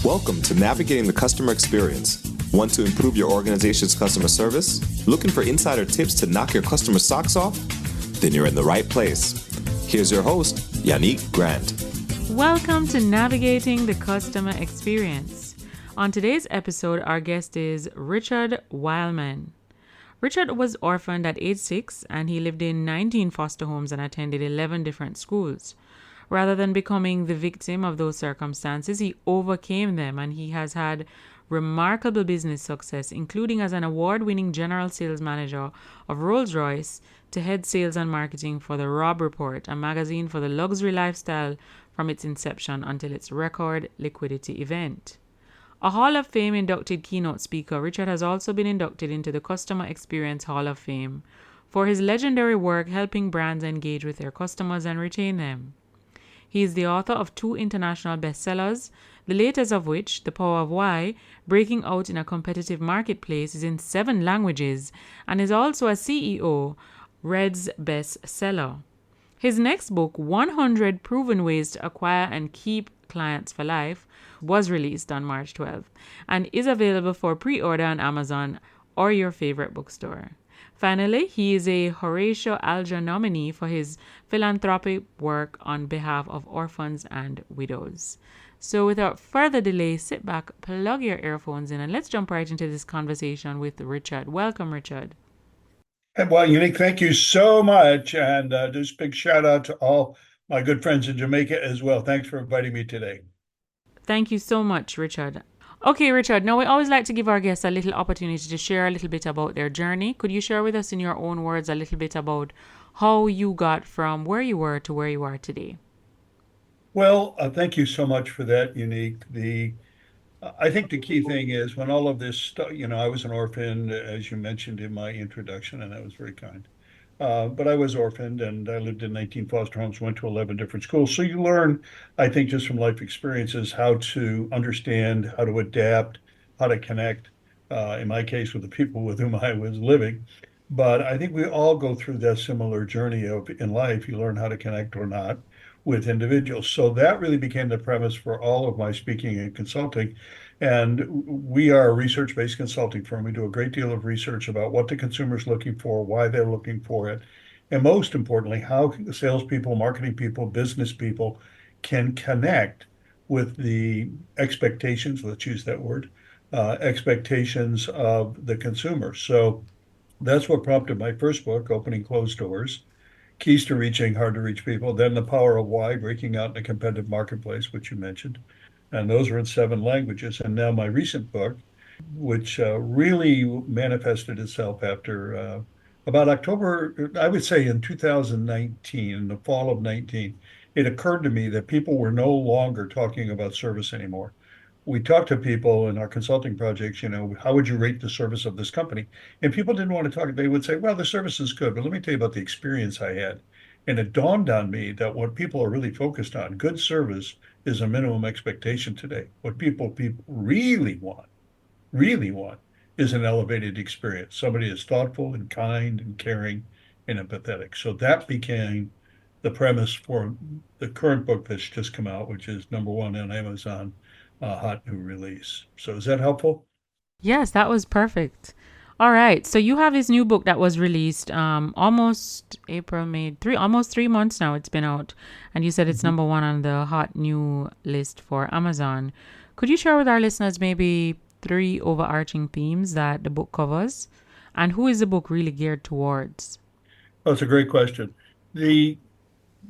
Welcome to Navigating the Customer Experience. Want to improve your organization's customer service? Looking for insider tips to knock your customer socks off? Then you're in the right place. Here's your host, Yannick Grant. Welcome to Navigating the Customer Experience. On today's episode, our guest is Richard Weylman. Richard was orphaned at age 6 and he lived in 19 foster homes and attended 11 different schools. Rather than becoming the victim of those circumstances, he overcame them, and he has had remarkable business success, including as an award-winning general sales manager of Royce to head sales and marketing for the Robb Report, a magazine for the luxury lifestyle from its inception until its record liquidity event. A Hall of Fame inducted keynote speaker, Richard has also been inducted into the Customer Experience Hall of Fame for his legendary work helping brands engage with their customers and retain them. He is the author of 2 international bestsellers, the latest of which, The Power of Why, Breaking Out in a Competitive Marketplace, is in 7 languages and is also a CEO, Red's bestseller. His next book, 100 Proven Ways to Acquire and Keep Clients for Life, was released on March 12th and is available for pre-order on Amazon or your favorite bookstore. Finally, he is a Horatio Alger nominee for his philanthropic work on behalf of orphans and widows. So without further delay, sit back, plug your earphones in, and let's jump right into this conversation with Richard. Welcome, Richard. Well, Unique, thank you so much. And just a big shout out to all my good friends in Jamaica as well. Thanks for inviting me today. Thank you so much, Richard. Okay, Richard, now we always like to give our guests a little opportunity to share a little bit about their journey. Could you share with us in your own words a little bit about how you got from where you were to where you are today? Well, thank you so much for that, Unique. I think the key thing is when all of this stuff, I was an orphan, as you mentioned in my introduction, and that was very kind. But I was orphaned and I lived in 19 foster homes, went to 11 different schools. So you learn, I think, just from life experiences, how to understand, how to adapt, how to connect, in my case, with the people with whom I was living. But I think we all go through that similar journey in life. You learn how to connect or not with individuals. So that really became the premise for all of my speaking and consulting. And we are a research-based consulting firm. We do a great deal of research about what the consumer is looking for, why they're looking for it, and most importantly, how salespeople, marketing people, business people can connect with the expectations, let's use that word, expectations of the consumer. So that's what prompted my first book, Opening Closed Doors, Keys to Reaching Hard to Reach People, then The Power of Why, Breaking Out in a Competitive Marketplace, which you mentioned. And those are in 7 languages. And now my recent book, which really manifested itself after about October, I would say in 2019, in the fall of 19, it occurred to me that people were no longer talking about service anymore. We talked to people in our consulting projects, how would you rate the service of this company? And people didn't want to talk. They would say, well, the service is good, but let me tell you about the experience I had. And it dawned on me that what people are really focused on, good service, is a minimum expectation today. What people really want, is an elevated experience. Somebody is thoughtful and kind and caring and empathetic. So that became the premise for the current book that's just come out, which is #1 on Amazon, hot new release. So is that helpful? Yes, that was perfect. All right. So you have this new book that was released almost April, May, almost 3 months now it's been out. And you said it's #1 on the hot new list for Amazon. Could you share with our listeners maybe 3 overarching themes that the book covers? And who is the book really geared towards? Oh, it's a great question. The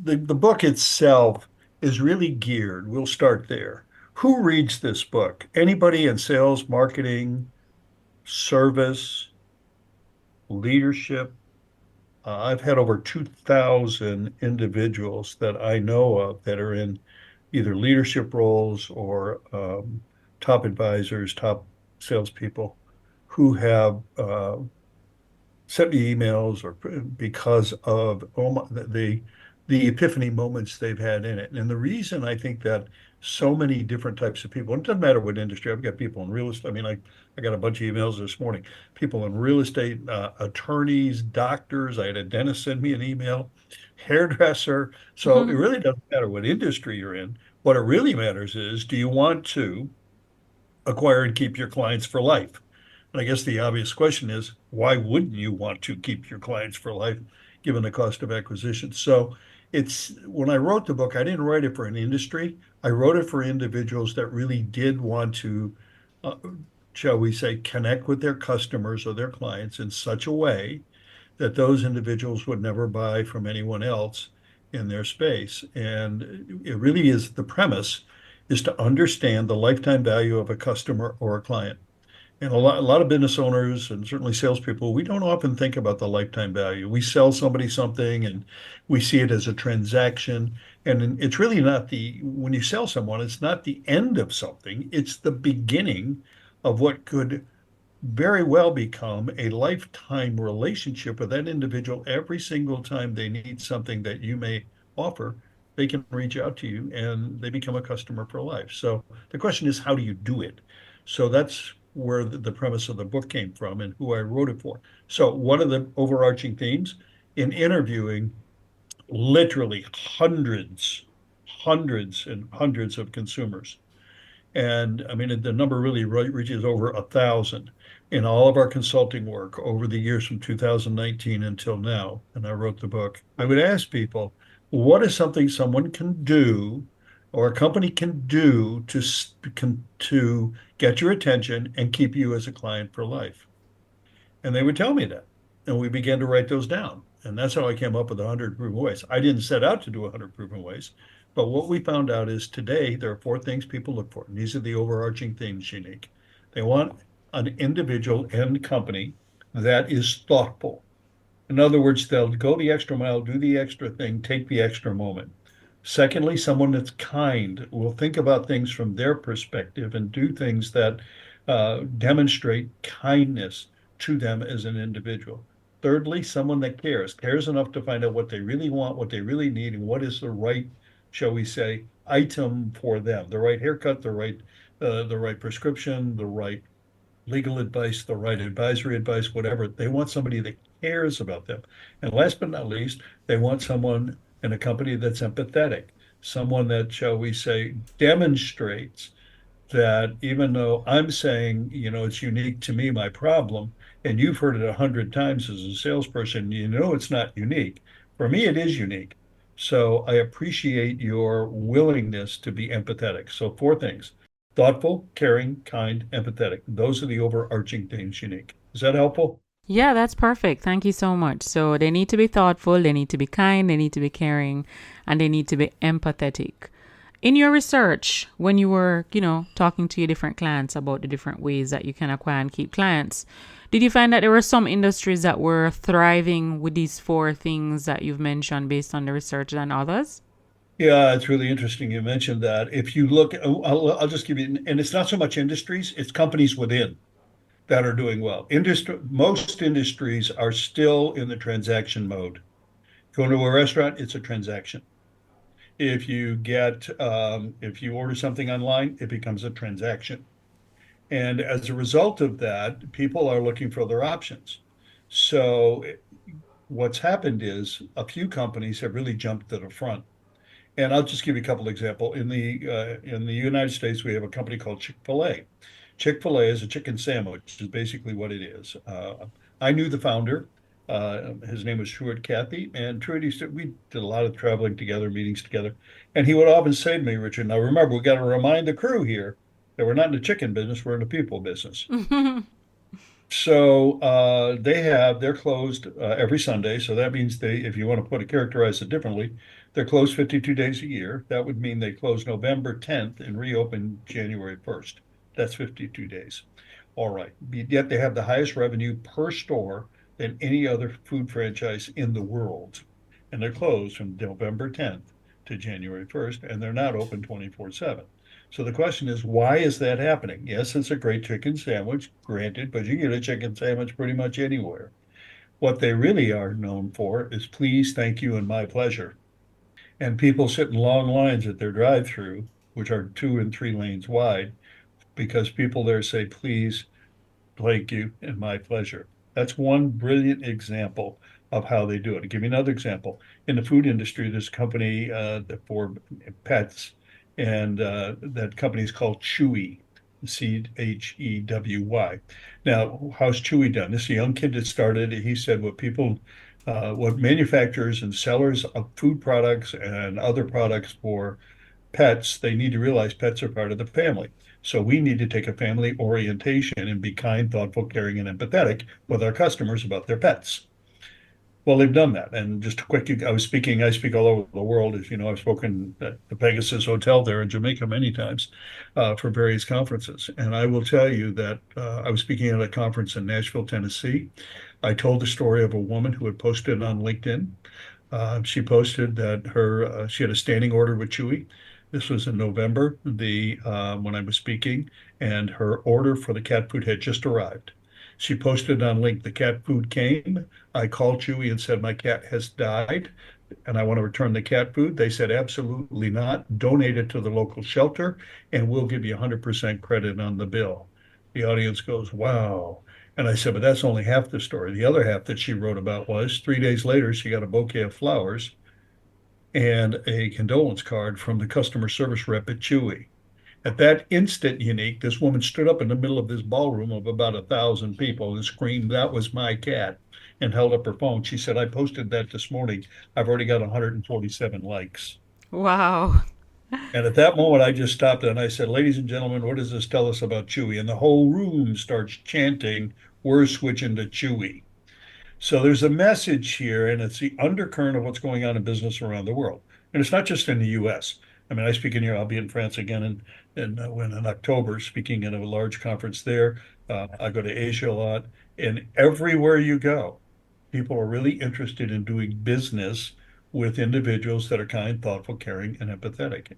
book itself is really geared. We'll start there. Who reads this book? Anybody in sales, marketing, service, leadership. I've had over 2,000 individuals that I know of that are in either leadership roles or top advisors, top salespeople who have sent me emails or because of the epiphany moments they've had in it. And the reason I think that so many different types of people, and it doesn't matter what industry, I've got people in real estate. I mean, I got a bunch of emails this morning, people in real estate, attorneys, doctors. I had a dentist send me an email, hairdresser. So it really doesn't matter what industry you're in. What it really matters is, do you want to acquire and keep your clients for life. And I guess the obvious question is, why wouldn't you want to keep your clients for life, given the cost of acquisition? So it's when I wrote the book, I didn't write it for an industry. I wrote it for individuals that really did want to, uh, shall we say, connect with their customers or their clients in such a way that those individuals would never buy from anyone else in their space. And it really is the premise is to understand the lifetime value of a customer or a client. And a lot of business owners and certainly salespeople, we don't often think about the lifetime value. We sell somebody something and we see it as a transaction. And it's really not when you sell someone, it's not the end of something, it's the beginning of what could very well become a lifetime relationship with that individual. Every single time they need something that you may offer, they can reach out to you and they become a customer for life. So the question is, how do you do it? So that's where the premise of the book came from and who I wrote it for. So one of the overarching themes in interviewing literally hundreds and hundreds of consumers, and I mean, the number really reaches over 1,000 in all of our consulting work over the years from 2019 until now. And I wrote the book. I would ask people, what is something someone can do or a company can do to get your attention and keep you as a client for life? And they would tell me that. And we began to write those down. And that's how I came up with 100 proven ways. I didn't set out to do 100 proven ways. But what we found out is today there are four things people look for. And these are the overarching themes, Unique. They want an individual and company that is thoughtful. In other words, they'll go the extra mile, do the extra thing, take the extra moment. Secondly, someone that's kind will think about things from their perspective and do things that demonstrate kindness to them as an individual. Thirdly, someone that cares enough to find out what they really want, what they really need, and what is the right, shall we say, item for them, the right haircut, the right prescription, the right legal advice, the right advisory advice, whatever. They want somebody that cares about them. And last but not least, they want someone in a company that's empathetic, someone that, shall we say, demonstrates that even though I'm saying, it's unique to me, my problem, and you've heard it 100 times as a salesperson, it's not unique. For me, it is unique. So I appreciate your willingness to be empathetic. So four things: thoughtful, caring, kind, empathetic. Those are the overarching themes, Unique. Is that helpful? Yeah, that's perfect. Thank you so much. So they need to be thoughtful, they need to be kind, they need to be caring, and they need to be empathetic. In your research, when you were, talking to your different clients about the different ways that you can acquire and keep clients, did you find that there were some industries that were thriving with these four things that you've mentioned based on the research than others? Yeah, it's really interesting you mentioned that. If you look, I'll just give you, and it's not so much industries, it's companies within that are doing well. Most industries are still in the transaction mode. Going to a restaurant, it's a transaction. If you order something online, it becomes a transaction. And as a result of that, people are looking for other options. So what's happened is a few companies have really jumped to the front. And I'll just give you a couple examples. In the United States, we have a company called Chick-fil-A. Chick-fil-A is a chicken sandwich, is basically what it is. I knew the founder. His name was Truett Cathy, and Truett we did a lot of traveling together, meetings together, and he would often say to me, Richard, now remember, we got to remind the crew here that we're not in the chicken business, we're in the people business. So they're closed every Sunday. So that means if you want to characterize it differently, they're closed 52 days a year. That would mean they close November 10th and reopen January 1st. That's 52 days. All right. Yet they have the highest revenue per store than any other food franchise in the world. And they're closed from November 10th to January 1st, and they're not open 24/7. So the question is, why is that happening? Yes, it's a great chicken sandwich, granted, but you get a chicken sandwich pretty much anywhere. What they really are known for is please, thank you, and my pleasure. And people sit in long lines at their drive-through, which are 2 and 3 lanes wide, because people there say please, thank you, and my pleasure. That's one brilliant example of how they do it. I'll give you another example. In the food industry, there's a company for pets, and that company is called Chewy. Chewy. Now, how's Chewy done? This is a young kid that started. He said what manufacturers and sellers of food products and other products for pets, they need to realize pets are part of the family. So we need to take a family orientation and be kind, thoughtful, caring, and empathetic with our customers about their pets. Well, they've done that. And just a quick, I speak all over the world. As you know, I've spoken at the Pegasus Hotel there in Jamaica many times for various conferences. And I will tell you that I was speaking at a conference in Nashville, Tennessee. I told the story of a woman who had posted on LinkedIn. She posted that she had a standing order with Chewy. This was in November, when I was speaking, and her order for the cat food had just arrived. She posted on LinkedIn, the cat food came. I called Chewy and said, my cat has died and I want to return the cat food. They said, absolutely not. Donate it to the local shelter and we'll give you 100% credit on the bill. The audience goes, wow. And I said, but that's only half the story. The other half that she wrote about was 3 days later, she got a bouquet of flowers and a condolence card from the customer service rep at Chewy. At that instant, Unique, this woman stood up in the middle of this ballroom of about 1,000 people and screamed, that was my cat, and held up her phone. She said, I posted that this morning. I've already got 147 likes. Wow. And at that moment, I just stopped and I said, ladies and gentlemen, what does this tell us about Chewy? And the whole room starts chanting, we're switching to Chewy. So there's a message here, and it's the undercurrent of what's going on in business around the world. And it's not just in the US. I mean, I speak in here, I'll be in France again in October, speaking in a large conference there. I go to Asia a lot. And everywhere you go, people are really interested in doing business with individuals that are kind, thoughtful, caring, and empathetic.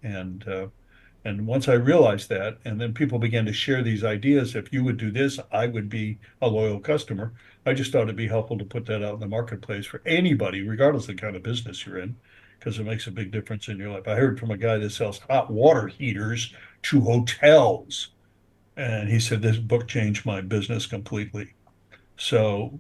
And once I realized that, and then people began to share these ideas, if you would do this, I would be a loyal customer. I just thought it'd be helpful to put that out in the marketplace for anybody, regardless of the kind of business you're in, because it makes a big difference in your life. I heard from a guy that sells hot water heaters to hotels, and he said, this book changed my business completely. So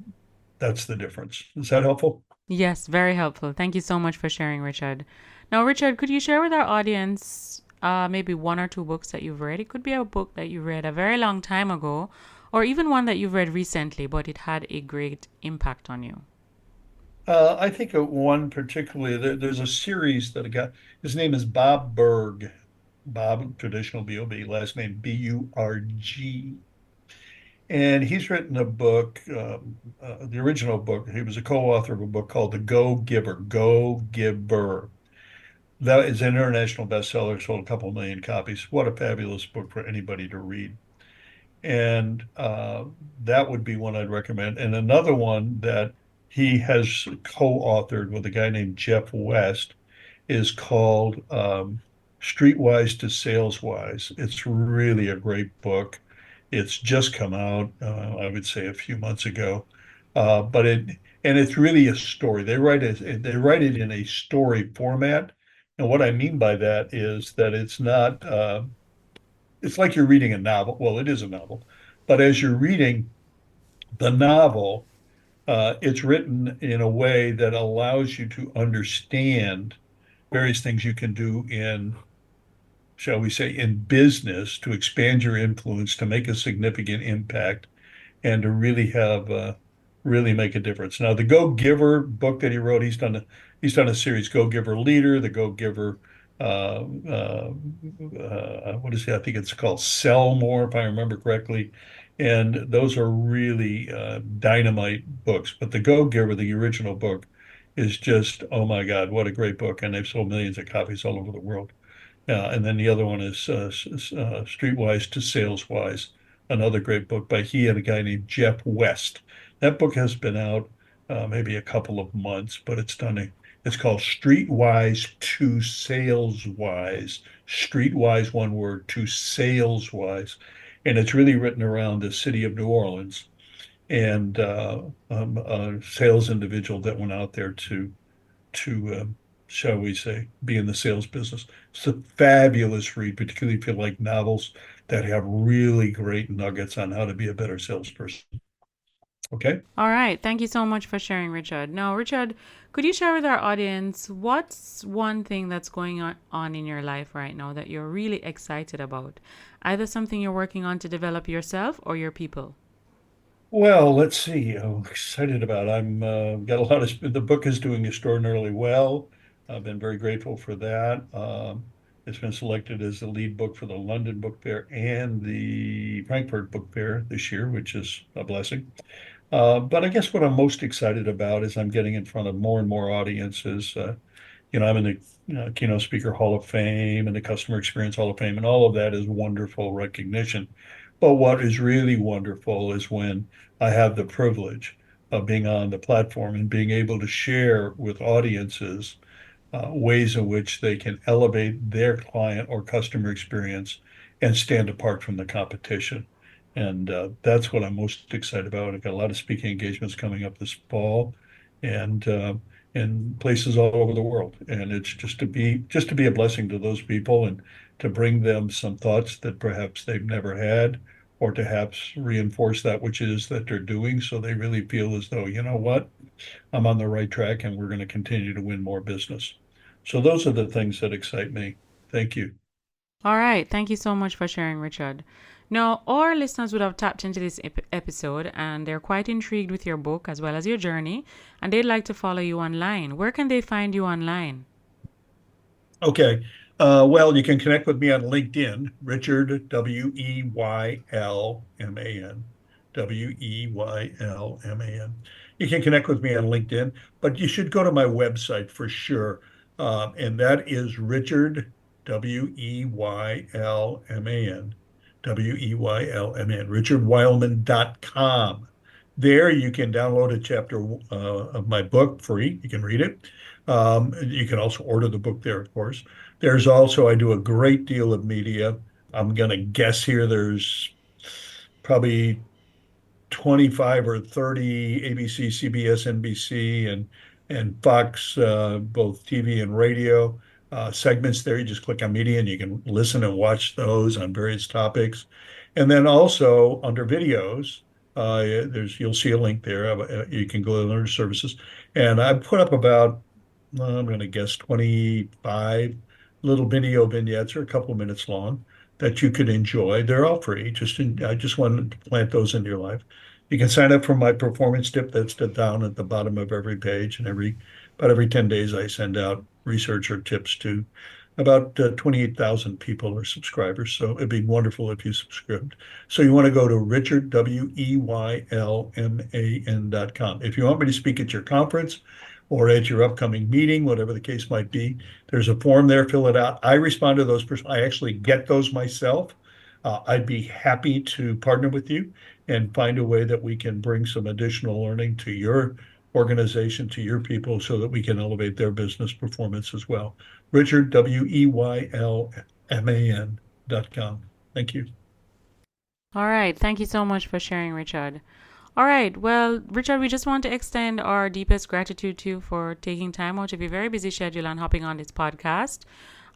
that's the difference. Is that helpful? Yes, very helpful. Thank you so much for sharing, Richard. Now, Richard, could you share with our audience maybe one or two books that you've read? It could be a book that you read a very long time ago, or even one that you've read recently, but it had a great impact on you. I think of one particularly, there's a series that a guy, his name is Bob Burg. Bob, traditional B-O-B, last name B-U-R-G. And he's written a book, the original book. He was a co-author of a book called The Go Giver, Go Giver. That is an international bestseller, sold a couple million copies. What a fabulous book for anybody to read. And that would be one I'd recommend. And another one that he has co-authored with a guy named Jeff West is called Streetwise to Saleswise. It's really a great book. It's just come out, I would say a few months ago, and it's really a story. They write it in a story format, and what I mean by that is that it's not. It's like you're reading a novel. Well, it is a novel, but as you're reading the novel, it's written in a way that allows you to understand various things you can do in, shall we say, in business to expand your influence, to make a significant impact, and to really make a difference. Now, the Go Giver book that he wrote, he's done a series, Go Giver Leader, the Go Giver, what is it? I think it's called Sell More, if I remember correctly. And those are really dynamite books. But the Go Giver, the original book, is just, oh my God, what a great book. And they've sold millions of copies all over the world. And then the other one is Streetwise to Saleswise, another great book by he and a guy named Jeff West. That book has been out maybe a couple of months, but it's called Streetwise to Saleswise. Streetwise, one word, to Saleswise. And it's really written around the city of New Orleans and a sales individual that went out there to shall we say, be in the sales business. It's a fabulous read, particularly if you like novels that have really great nuggets on how to be a better salesperson. Okay. All right. Thank you so much for sharing, Richard. Now, Richard, could you share with our audience what's one thing that's going on in your life right now that you're really excited about? Either something you're working on to develop yourself or your people. Well, let's see. I'm excited about. I'm got a lot of. The book is doing extraordinarily well. I've been very grateful for that. It's been selected as the lead book for the London Book Fair and the Frankfurt Book Fair this year, which is a blessing. But I guess what I'm most excited about is I'm getting in front of more and more audiences. I'm in the Keynote Speaker Hall of Fame and the Customer Experience Hall of Fame, and all of that is wonderful recognition. But what is really wonderful is when I have the privilege of being on the platform and being able to share with audiences ways in which they can elevate their client or customer experience and stand apart from the competition. And that's what I'm most excited about. I've got a lot of speaking engagements coming up this fall, and in places all over the world. And it's just to be a blessing to those people and to bring them some thoughts that perhaps they've never had, or to perhaps reinforce that which it is that they're doing, so they really feel as though, you know what, I'm on the right track and we're going to continue to win more business. So those are the things that excite me. Thank you. All right. Thank you so much for sharing, Richard. Now, our listeners would have tapped into this episode and they're quite intrigued with your book as well as your journey, and they'd like to follow you online. Where can they find you online? Okay. Well, you can connect with me on LinkedIn, Richard, Weylman, Weylman. You can connect with me on LinkedIn, but you should go to my website for sure. And that is Richard, Weylman, richardweilman.com. There you can download a chapter of my book free. You can read it. You can also order the book there, of course. There's also, I do a great deal of media. I'm going to guess here there's probably 25 or 30 ABC, CBS, NBC, and Fox, both TV and radio segments there. You just click on media and you can listen and watch those on various topics. And then also under videos, you'll see a link there. You can go to under services, and I put up about I'm going to guess 25 little video vignettes, or a couple of minutes long, that you could enjoy. They're all free. I just wanted to plant those into your life. You can sign up for my performance tip that's down at the bottom of every page, and about every 10 days I send out research or tips to about 28,000 people or subscribers. So it'd be wonderful if you subscribed. So you want to go to Richard, Weylman.com. If you want me to speak at your conference or at your upcoming meeting, whatever the case might be, there's a form there, fill it out. I respond to those. I actually get those myself. I'd be happy to partner with you and find a way that we can bring some additional learning to your organization, to your people, so that we can elevate their business performance as well. Richard, Weylman.com. Thank you. All right. Thank you so much for sharing, Richard. All right. Well, Richard, we just want to extend our deepest gratitude to you for taking time out of your very busy schedule and hopping on this podcast.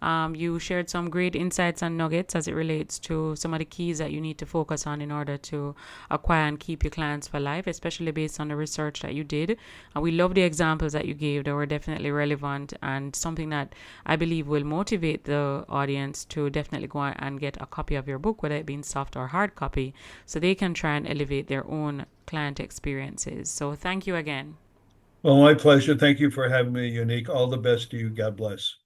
You shared some great insights and nuggets as it relates to some of the keys that you need to focus on in order to acquire and keep your clients for life, especially based on the research that you did. And we love the examples that you gave. They were definitely relevant and something that I believe will motivate the audience to definitely go and get a copy of your book, whether it be in soft or hard copy, so they can try and elevate their own client experiences. So thank you again. Well, my pleasure. Thank you for having me, Unique. All the best to you. God bless.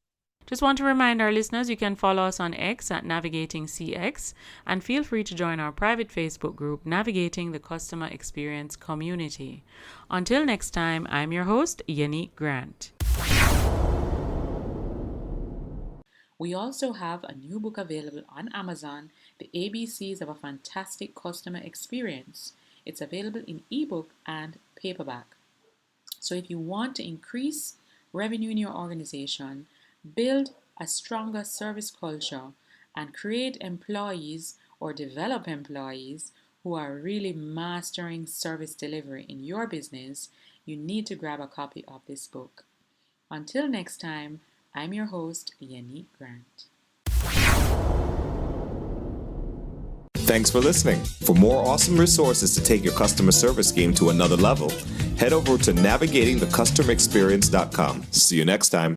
Just want to remind our listeners you can follow us on X at NavigatingCX, and feel free to join our private Facebook group, Navigating the Customer Experience Community. Until next time, I'm your host, Unique Grant. We also have a new book available on Amazon, The ABCs of a Fantastic Customer Experience. It's available in ebook and paperback. So if you want to increase revenue in your organization, build a stronger service culture, and create employees or develop employees who are really mastering service delivery in your business, you need to grab a copy of this book. Until next time, I'm your host, Unique Grant. Thanks for listening. For more awesome resources to take your customer service game to another level, head over to navigatingthecustomerexperience.com. See you next time.